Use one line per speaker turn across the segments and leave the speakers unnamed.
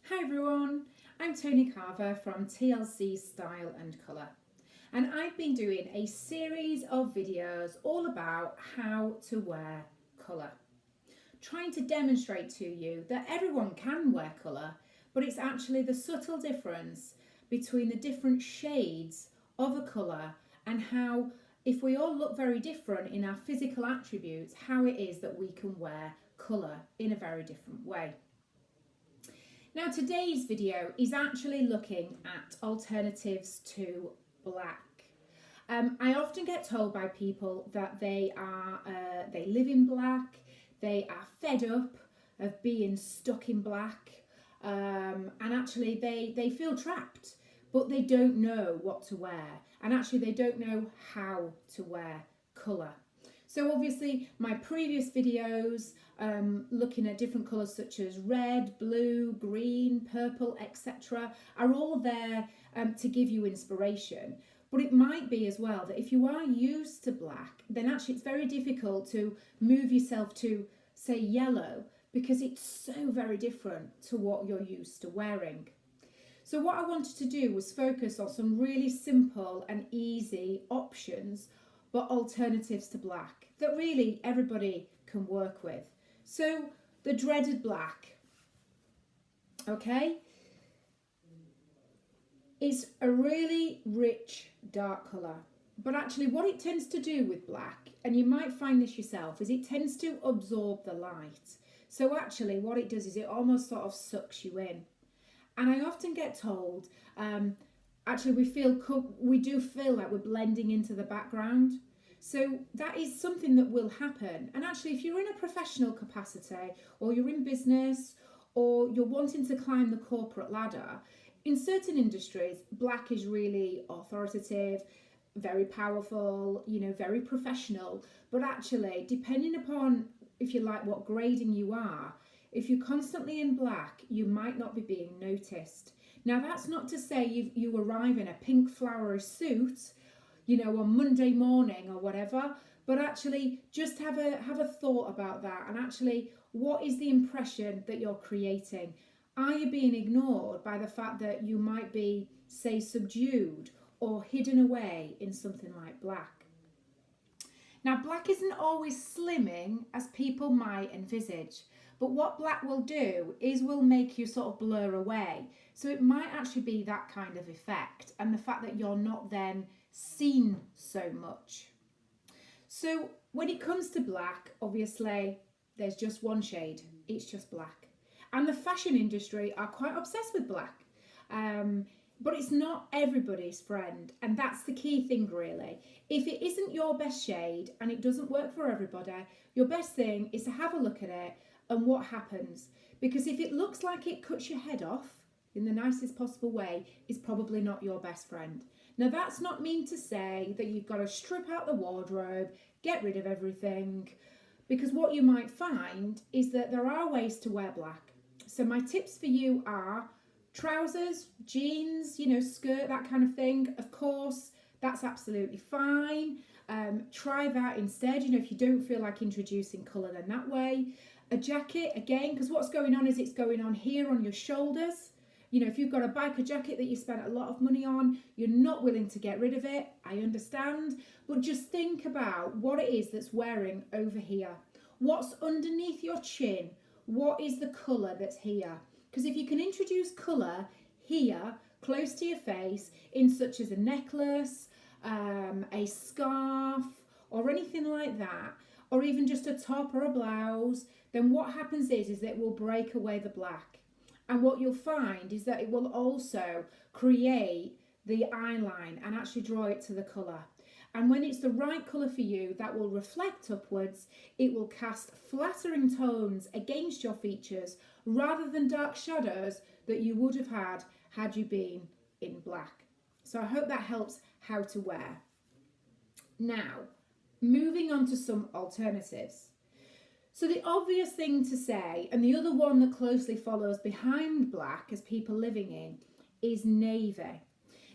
Hi everyone, I'm Toni Carver from TLC Style Colour, and I've been doing a series of videos all about how to wear colour, trying to demonstrate to you that everyone can wear colour, but it's actually the subtle difference between the different shades of a colour and how, if we all look very different in our physical attributes, how it is that we can wear colour in a very different way. Now today's video is actually looking at alternatives to black. I often get told by people that they live in black, they are fed up of being stuck in black, and actually they feel trapped, but they don't know what to wear, and actually they don't know how to wear colour. So obviously my previous videos looking at different colours such as red, blue, green, purple, etc. are all there to give you inspiration. But it might be as well that if you are used to black, then actually it's very difficult to move yourself to, say, yellow, because it's so very different to what you're used to wearing. So what I wanted to do was focus on some really simple and easy options, but alternatives to black that really everybody can work with. So the dreaded black, okay, is a really rich dark colour. But actually what it tends to do with black, and you might find this yourself, is it tends to absorb the light. So actually what it does is it almost sort of sucks you in. And I often get told, actually we do feel like we're blending into the background. So that is something that will happen. And actually, if you're in a professional capacity, or you're in business, or you're wanting to climb the corporate ladder, in certain industries, black is really authoritative, very powerful, very professional. But actually, depending upon, if you like, what grading you are, if you're constantly in black, you might not be being noticed. Now, that's not to say you arrive in a pink flowery suit, on Monday morning or whatever, but actually just have a thought about that, and actually what is the impression that you're creating? Are you being ignored by the fact that you might be, say, subdued or hidden away in something like black? Now, black isn't always slimming as people might envisage, but what black will do is will make you sort of blur away. So it might actually be that kind of effect, and the fact that you're not then seen so much. So when it comes to black, obviously there's just one shade, it's just black. And the fashion industry are quite obsessed with black. But it's not everybody's friend, and that's the key thing really. If it isn't your best shade and it doesn't work for everybody, your best thing is to have a look at it and what happens. Because if it looks like it cuts your head off in the nicest possible way, it's probably not your best friend. Now, that's not mean to say that you've got to strip out the wardrobe, get rid of everything, because what you might find is that there are ways to wear black. So my tips for you are trousers, jeans, skirt, that kind of thing. Of course, that's absolutely fine. Try that instead, if you don't feel like introducing colour, then that way. A jacket, again, because what's going on is it's going on here on your shoulders. If you've got a biker jacket that you spent a lot of money on, you're not willing to get rid of it, I understand, but just think about what it is that's wearing over here. What's underneath your chin? What is the colour that's here? Because if you can introduce colour here, close to your face, in such as a necklace, a scarf, or anything like that, or even just a top or a blouse, then what happens is that it will break away the black. And what you'll find is that it will also create the eye line and actually draw it to the colour. And when it's the right colour for you, that will reflect upwards. It will cast flattering tones against your features rather than dark shadows that you would have had you been in black. So I hope that helps how to wear. Now, moving on to some alternatives. So the obvious thing to say, and the other one that closely follows behind black as people living in, is navy.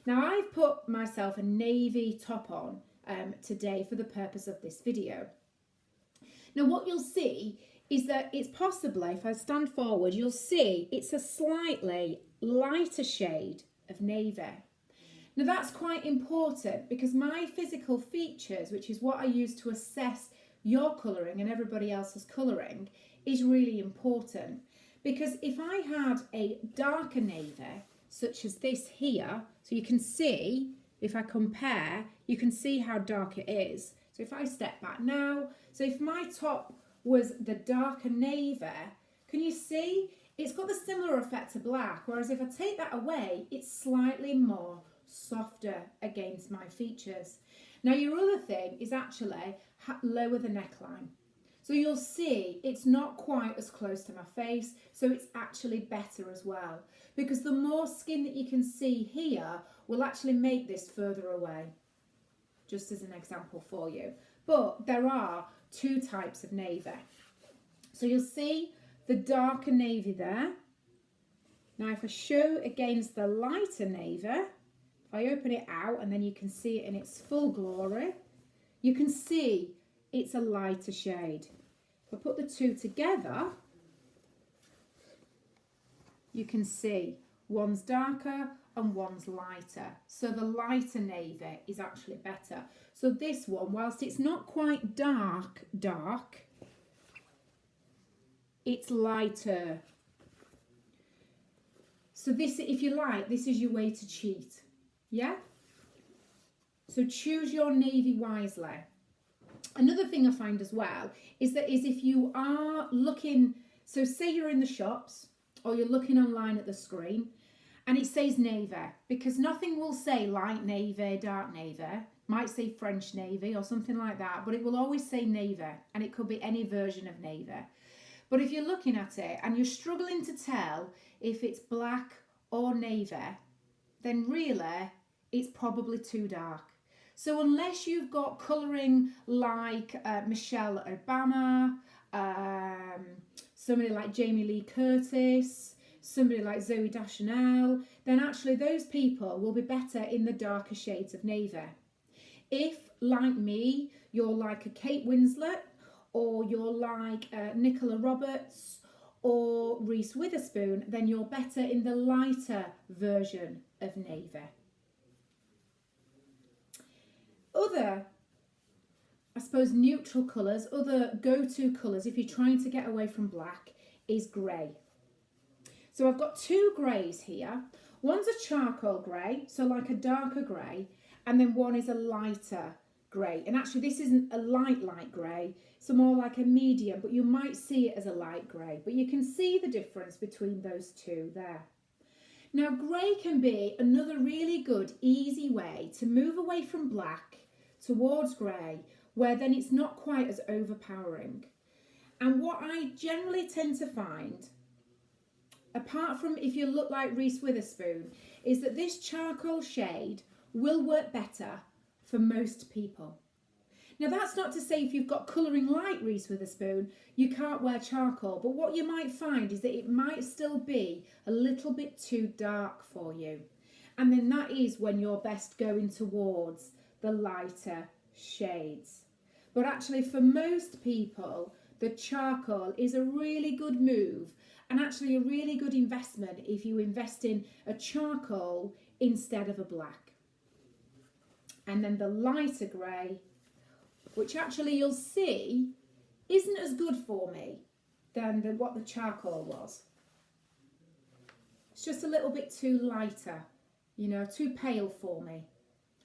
Now, I've put myself a navy top on today for the purpose of this video. Now, what you'll see is that it's possibly, if I stand forward, you'll see it's a slightly lighter shade of navy. Now that's quite important because my physical features, which is what I use to assess your colouring and everybody else's colouring, is really important. Because if I had a darker navy, such as this here, so you can see, if I compare, you can see how dark it is. So if I step back now, so if my top was the darker navy, can you see? It's got the similar effect to black, whereas if I take that away, it's slightly more softer against my features. Now your other thing is actually lower the neckline. So you'll see it's not quite as close to my face, so it's actually better as well. Because the more skin that you can see here will actually make this further away, just as an example for you. But there are two types of navy. So you'll see the darker navy there. Now if I show against the lighter navy, if I open it out and then you can see it in its full glory, you can see it's a lighter shade. If I put the two together, you can see one's darker and one's lighter. So the lighter navy is actually better. So this one, whilst it's not quite dark, it's lighter. So this, if you like, this is your way to cheat. Yeah? So choose your navy wisely. Another thing I find as well is if you are looking, so say you're in the shops or you're looking online at the screen and it says navy, because nothing will say light navy, dark navy, might say French navy or something like that, but it will always say navy, and it could be any version of navy. But if you're looking at it and you're struggling to tell if it's black or navy, then really it's probably too dark. So unless you've got colouring like Michelle Obama, somebody like Jamie Lee Curtis, somebody like Zooey Deschanel, then actually those people will be better in the darker shades of navy. If, like me, you're like a Kate Winslet, or you're like Nicola Roberts or Reese Witherspoon, then you're better in the lighter version of navy. Other, I suppose, neutral colours, other go-to colours if you're trying to get away from black is grey. So I've got two greys here. One's a charcoal grey, so like a darker grey, and then one is a lighter grey. And actually this isn't a light grey, so more like a medium, but you might see it as a light grey. But you can see the difference between those two there. Now grey can be another really good, easy way to move away from black towards grey, where then it's not quite as overpowering. And what I generally tend to find, apart from if you look like Reese Witherspoon, is that this charcoal shade will work better for most people. Now that's not to say if you've got colouring like Reese Witherspoon, you can't wear charcoal, but what you might find is that it might still be a little bit too dark for you. And then that is when you're best going towards the lighter shades. But actually for most people, the charcoal is a really good move and actually a really good investment if you invest in a charcoal instead of a black. And then the lighter grey, which actually you'll see isn't as good for me than what the charcoal was. It's just a little bit too lighter, you know, too pale for me.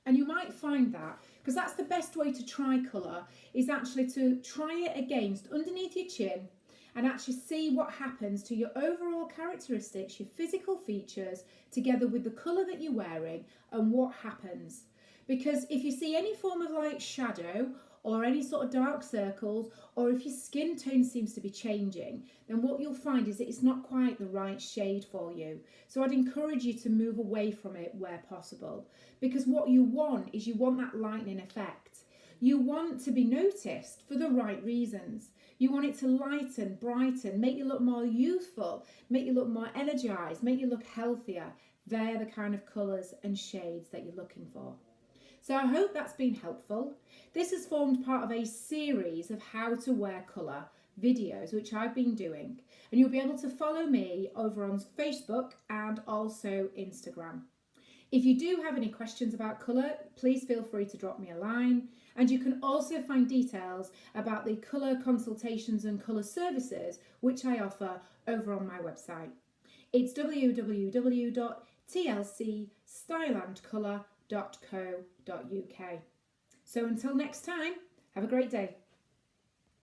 And you might find that, because that's the best way to try colour, is actually to try it against underneath your chin and actually see what happens to your overall characteristics, your physical features, together with the colour that you're wearing and what happens. Because if you see any form of like shadow or any sort of dark circles, or if your skin tone seems to be changing, then what you'll find is that it's not quite the right shade for you. So I'd encourage you to move away from it where possible, because what you want is you want that lightening effect. You want to be noticed for the right reasons. You want it to lighten, brighten, make you look more youthful, make you look more energized, make you look healthier. They're the kind of colours and shades that you're looking for. So I hope that's been helpful. This has formed part of a series of how to wear colour videos, which I've been doing. And you'll be able to follow me over on Facebook and also Instagram. If you do have any questions about colour, please feel free to drop me a line. And you can also find details about the colour consultations and colour services which I offer over on my website. It's www.tlcstyleandcolour.co.uk. So until next time, have a great day.